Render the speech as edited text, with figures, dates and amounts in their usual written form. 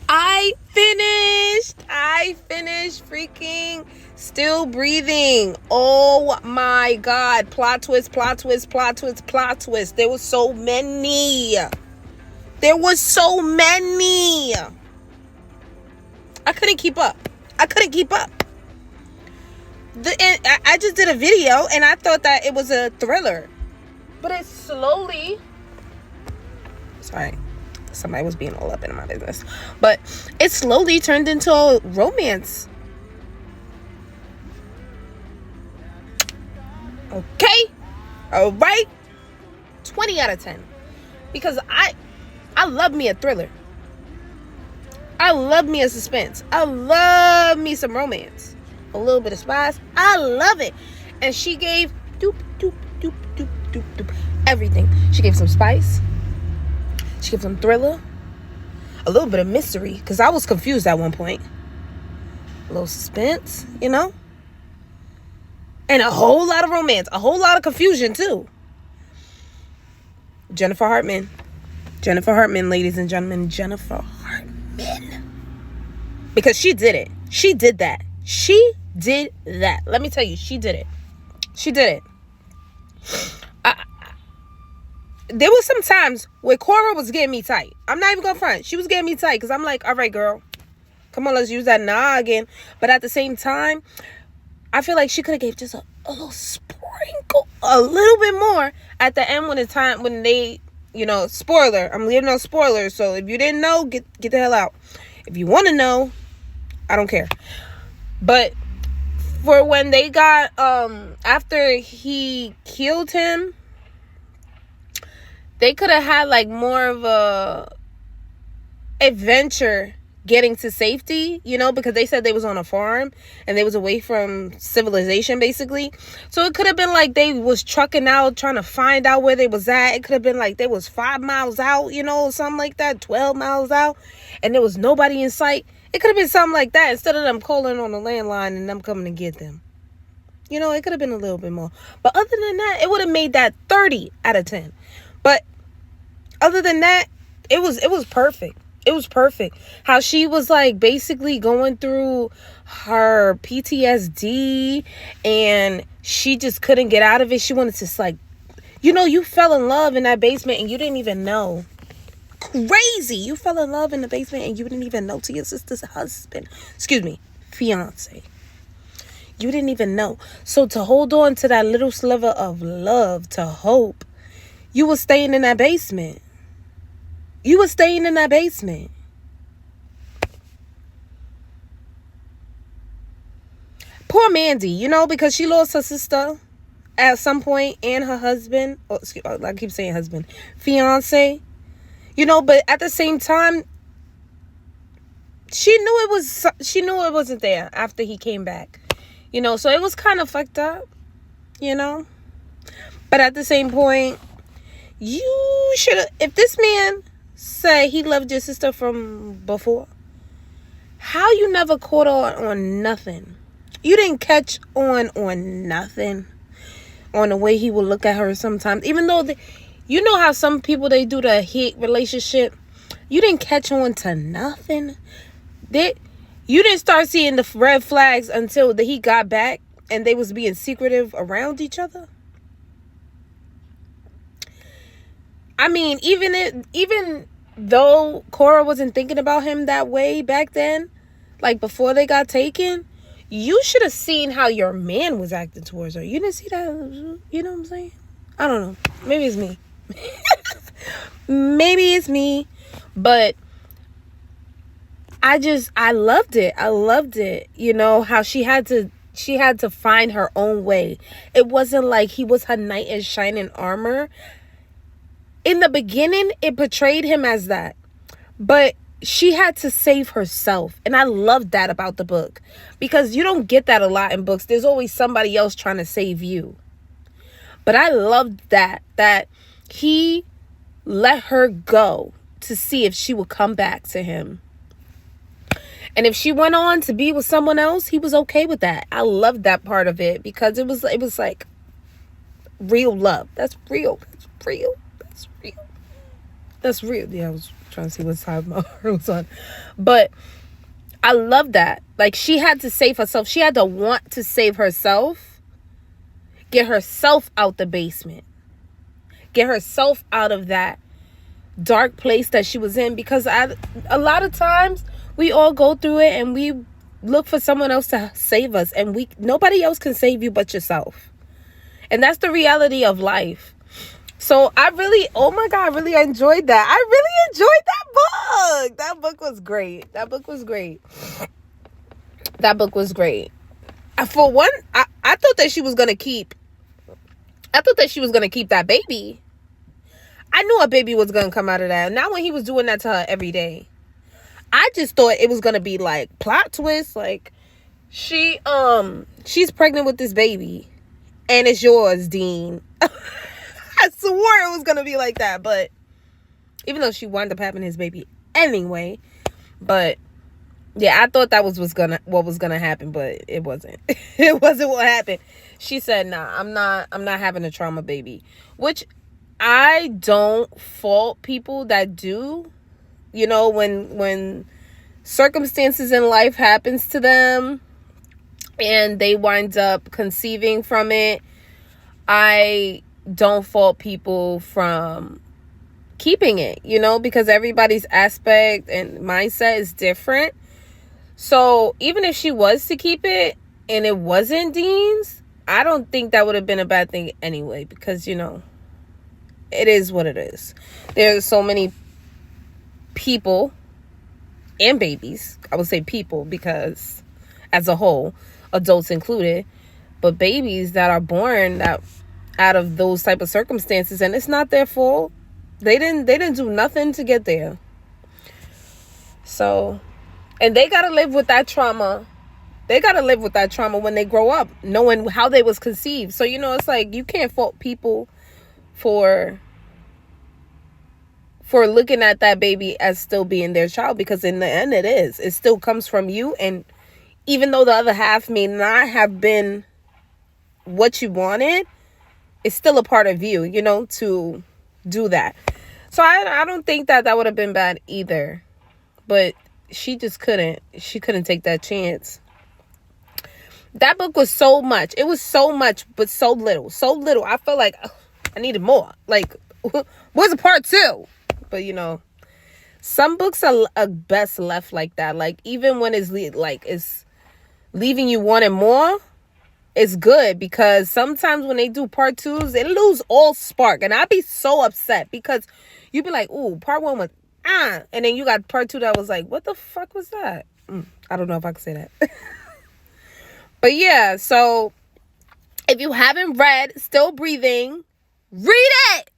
I finished freaking Still Breathing. Oh my God. Plot twist, plot twist, plot twist, plot twist. There was so many. I couldn't keep up. I just did a video and I thought that it was a thriller. But it slowly... Sorry. Somebody was being all up in my business. But it slowly turned into a romance. Okay? All right? 20 out of 10. Because I love me a thriller. I love me a suspense. I love me some romance. A little bit of spice. I love it. And she gave everything. She gave some spice. She gave some thriller. A little bit of mystery. Because I was confused at one point. A little suspense, you know? And a whole lot of romance. A whole lot of confusion, too. Jennifer Hartman, ladies and gentlemen. Jennifer Hartman. Because she did it. She did that. Let me tell you, she did it. There was some times where Cora was getting me tight. I'm not even gonna front. She was getting me tight because I'm like, all right, girl, come on, let's use that again. But at the same time, I feel like she could have gave just a little sprinkle, a little bit more at the end when they, spoiler. I'm leaving no spoilers, so if you didn't know, get the hell out. If you want to know, I don't care. But for when they got after he killed him, they could have had like more of a adventure getting to safety, because they said they was on a farm and they was away from civilization, basically. So it could have been like they was trucking out, trying to find out where they was at. It could have been like they was 5 miles out, something like that, 12 miles out, and there was nobody in sight. It could have been something like that instead of them calling on the landline and them coming to get them. It could have been a little bit more. But other than that, it would have made that 30 out of 10. But other than that, it was perfect. It was perfect. How she was like basically going through her PTSD and she just couldn't get out of it. She wanted to you fell in love in that basement and you didn't even know. Crazy. You fell in love in the basement and you didn't even know to your sister's husband. Fiance. You didn't even know. So to hold on to that little sliver of love, to hope, you were staying in that basement. Poor Mandy, because she lost her sister at some point and her husband. I keep saying husband. Fiance. But at the same time, she knew it wasn't there after he came back. So it was kind of fucked up, But at the same point, you should have, if this man said he loved your sister from before, how you never caught on nothing? You didn't catch on nothing, on the way he would look at her sometimes, even though how some people, they do the hate relationship. You didn't catch on to nothing. You didn't start seeing the red flags until he got back and they was being secretive around each other. I mean, even though Cora wasn't thinking about him that way back then, like before they got taken, you should have seen how your man was acting towards her. You didn't see that? You know what I'm saying? I don't know. Maybe it's me. Maybe it's me. But I loved it. How she had to find her own way. It wasn't like he was her knight in shining armor. In the beginning, it portrayed him as that. But she had to save herself. And I loved that about the book. Because you don't get that a lot in books. There's always somebody else trying to save you. But I loved that he let her go to see if she would come back to him. And if she went on to be with someone else, he was okay with that. I loved that part of it because it was like real love. That's real. Yeah, it was trying to see what side my heart was on. But I love that. Like, she had to save herself. She had to want to save herself. Get herself out the basement. Get herself out of that dark place that she was in. Because a lot of times we all go through it and we look for someone else to save us. And nobody else can save you but yourself. And that's the reality of life. So I really, oh my God, I really enjoyed that. I really enjoyed that book. That book was great. That book was great. That book was great. For one, I thought that she was going to keep that baby. I knew a baby was going to come out of that. Not when he was doing that to her every day. I just thought it was going to be like plot twist. Like she's pregnant with this baby and it's yours, Dean. I swore it was going to be like that. But even though she wound up having his baby anyway. But yeah, I thought that was what was gonna happen, but it wasn't. It wasn't what happened. She said, "Nah, I'm not having a trauma baby," which I don't fault people that do. You know, when circumstances in life happens to them and they wind up conceiving from it, I don't fault people from keeping it, you know, because everybody's aspect and mindset is different. So even if she was to keep it and it wasn't Dean's, I don't think that would have been a bad thing anyway, because, you know, it is what it is. There's so many people and babies. I would say people because as a whole, adults included, but babies that are born out of those type of circumstances, and it's not their fault. They didn't do nothing to get there. So, and they got to live with that trauma. They got to live with that trauma when they grow up, knowing how they was conceived. So, you know, it's like you can't fault people for looking at that baby as still being their child, because in the end it is. It still comes from you, and even though the other half may not have been what you wanted, it's still a part of you, you know, to do that. So I don't think that would have been bad either. But she just couldn't. She couldn't take that chance. That book was so much. It was so much, but so little. So little. I felt like I needed more. Like, where's a part 2? But, you know, some books are best left like that. Like, even when it's leaving you wanting more, it's good, because sometimes when they do part 2s, they lose all spark. And I'd be so upset, because you'd be like, ooh, part 1 was, and then you got part 2 that was like, what the fuck was that? I don't know if I can say that. But yeah, so if you haven't read Still Breathing, read it.